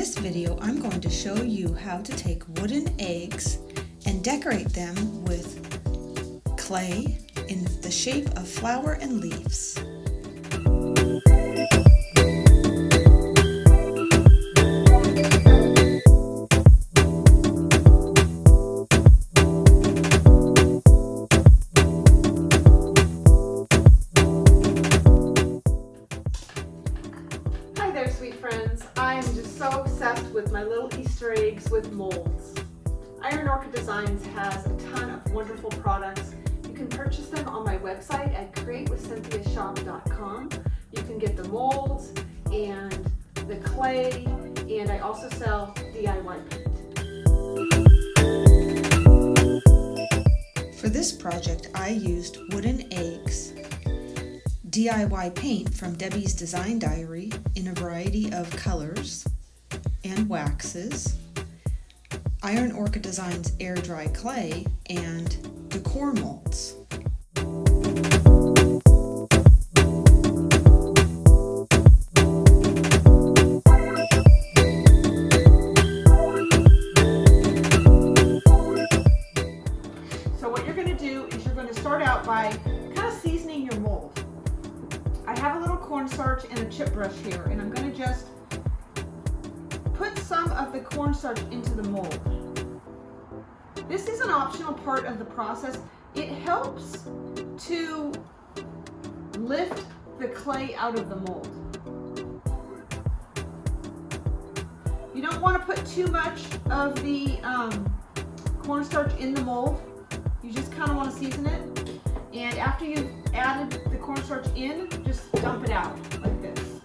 this video, I'm going to show you how to take wooden eggs and decorate them with clay in the shape of flower and leaves. Hi there, sweet friends. I am just so obsessed with my little Easter eggs with molds. Iron Orchid Designs has a ton of wonderful products. You can purchase them on my website at createwithcynthiashop.com. You can get the molds and the clay, and I also sell DIY paint. For this project, I used wooden eggs, DIY paint from Debbie's Design Diary in a variety of colors and waxes, Iron Orchid Designs air dry clay, and Decor molds. So what you're going to do is you're going to start out by kind of seasoning your mold. I have a little cornstarch and a chip brush here, and I'm going to just put some of the cornstarch into the mold. This is an optional part of the process. It helps to lift the clay out of the mold. You don't want to put too much of the cornstarch in the mold. You just kind of want to season it. And after you've added the cornstarch in, just dump it out like this.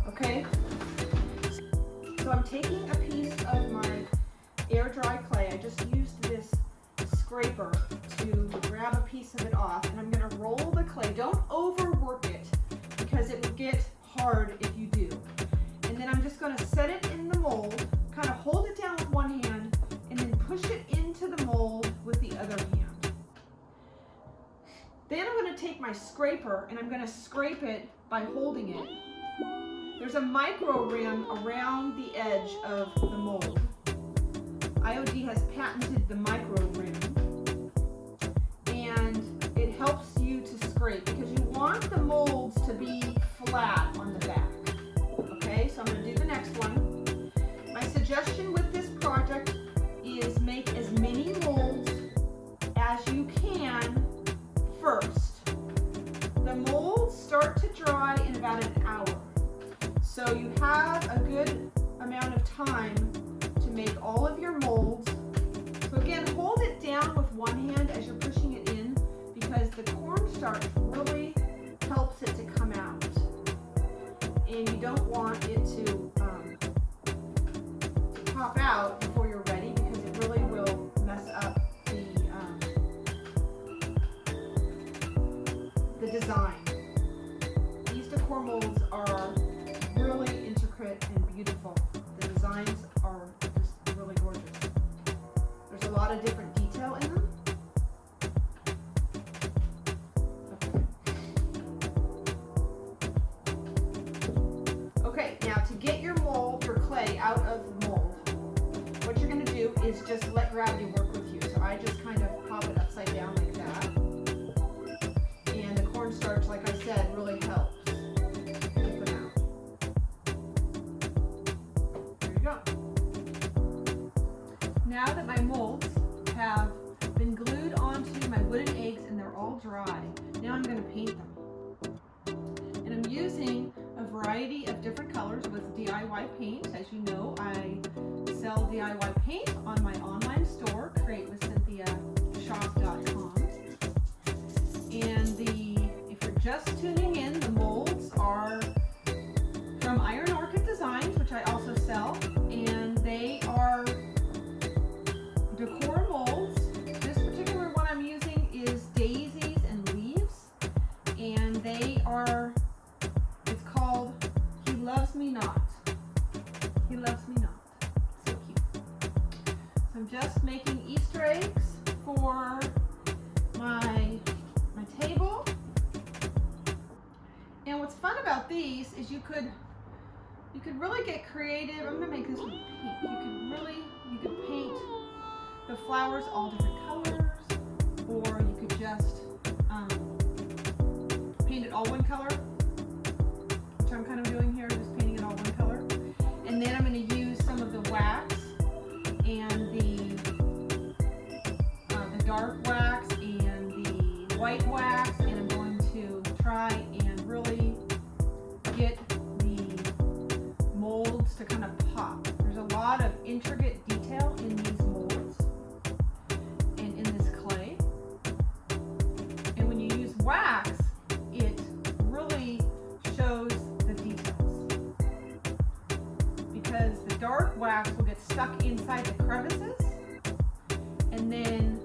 Okay? So I'm taking a piece of my air dry clay. I just used this scraper to grab a piece of it off, and I'm going to roll the clay. Don't overwork it because it will get hard if you do. And then I'm just going to set it in the mold, kind of hold it down with one hand, and then push it into the mold with the other hand. Then I'm going to take my scraper and I'm going to scrape it by holding it. There's a micro rim around the edge of the mold. IOD has patented the micro rim, and it helps you to scrape because you want the molds to be flat on the back. Okay, so I'm going to do the next one. My suggestion with this project is make as many molds as you can first. The molds start to dry in about an hour. So you have a good amount of time to make all of your molds. So again, hold it down with one hand as you're pushing it in because the cornstarch really helps it to come out. And you don't want it to pop out before you're ready because it really will mess up the design. These decor molds are really intricate and beautiful. The designs are just really gorgeous. There's a lot of different detail in them. Okay, now to get your mold, your clay out of the mold, what you're going to do is just let gravity work with you. So I just kind of pop it upside down like that. And the cornstarch, like I said, really helps. Now that my molds have been glued onto my wooden eggs and they're all dry, now I'm going to paint them. And I'm using a variety of different colors with DIY paint. As you know, I sell DIY paint on my online store, createwithcynthiashop.com. And if you're just tuning in, the molds are from Iron Orchid Designs, which I also sell, and they are decor molds. This particular one I'm using is daisies and leaves, and it's called He Loves Me Not. He Loves Me Not. So cute. So I'm just making Easter eggs for my table. And what's fun about these is you could You could really get creative. I'm gonna make this with pink. You could paint the flowers all different colors, or you could just paint it all one color, which I'm kind of doing here, just painting it all one color. And then I'm going to use some of the wax and the dark wax and the white wax, and I'm going to try and really get the molds to kind of pop. There's a lot of intricate detail in these molds and in this clay. And when you use wax, it really shows the details, because the dark wax will get stuck inside the crevices, and then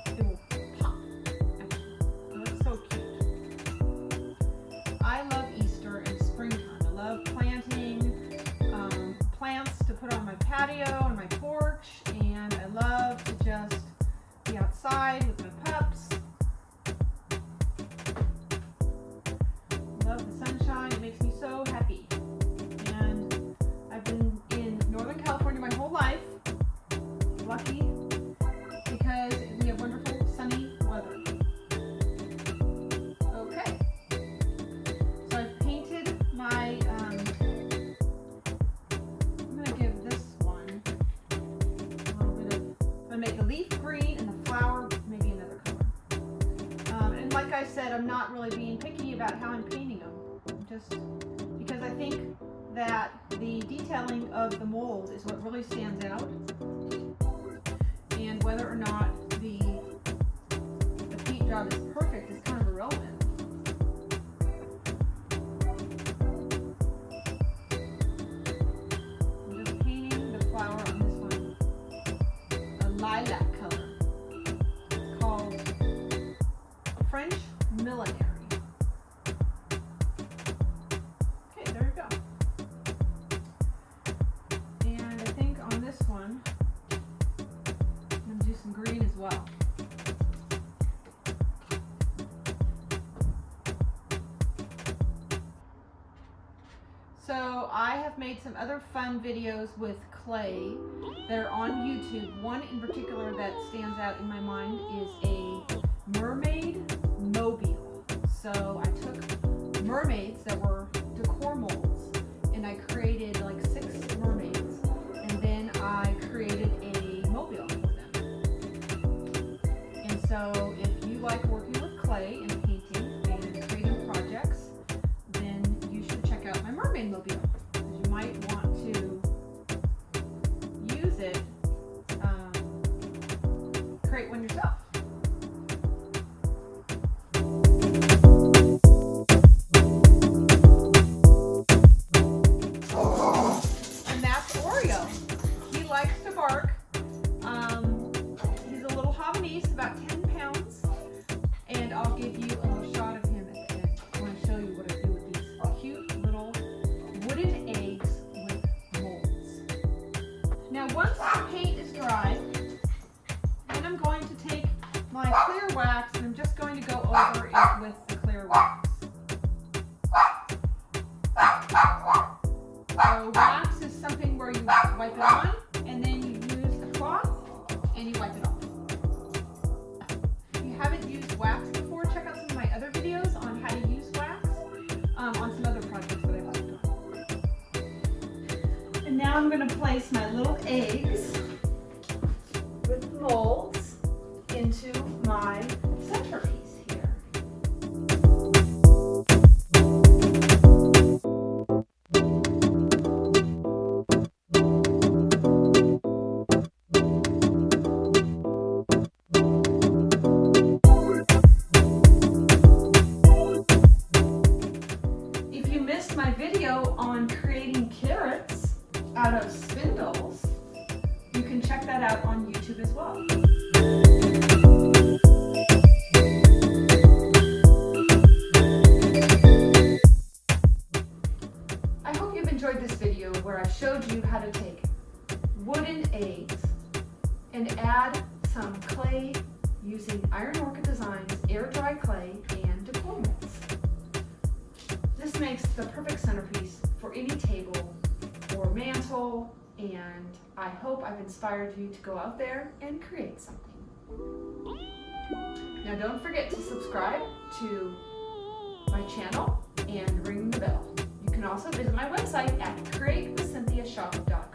it will pop. It looks so cute. I love Easter and springtime. I love planting plants to put on my patio and my porch, and I love to just be outside with my pups. Love the sunshine. It makes me so happy. And I've been in Northern California my whole life. Lucky, because we have wonderful sunny weather. Okay. So I've painted my, I'm going to give this one a little bit of, I'm going to make the leaf green and the flower maybe another color. And like I said, I'm not really being picky about how I'm painting them, just because I think that the detailing of the mold is what really stands out, and whether or not the paint job is perfect is kind of irrelevant. I'm just painting the flower on this one, a lilac color. It's called French Millinery. Okay, there you go. And I think on this one, I'm going to do some green as well. So I have made some other fun videos with clay that are on YouTube. One in particular that stands out in my mind is a mermaid mobile. So I took mermaids that were decor molds, and I created like 6 mermaids, and then I created a mobile for them. And so if you like working with clay and painting and creating projects, then you should check out my mermaid mobile. You might want to use it, create one yourself. And that's Oreo. He likes to bark. He's a little Havanese, about 10 pounds, and I'll give you a little shot of him at the end. I want to show you what I do with these cute little wooden eggs with molds. Now once the paint is dry, then I'm going to take my clear wax and I'm just going to go over it with the clear wax. So wax is something where you wipe it on, and then you use the cloth and you wipe it off. If you haven't used wax before, check out some of my other videos on how to use wax on some other projects that I've worked on. And now I'm going to place my little eggs with molds into my centerpiece here. If you missed my video on creating carrots out of spindles, you can check that out on YouTube as well. I hope you've enjoyed this video where I showed you how to take wooden eggs and add some clay using Iron Orchid Designs air dry clay and decor molds. This may the perfect centerpiece for any table or mantle, and I hope I've inspired you to go out there and create something. Now don't forget to subscribe to my channel and ring the bell. You can also visit my website at createwithcynthiashop.com.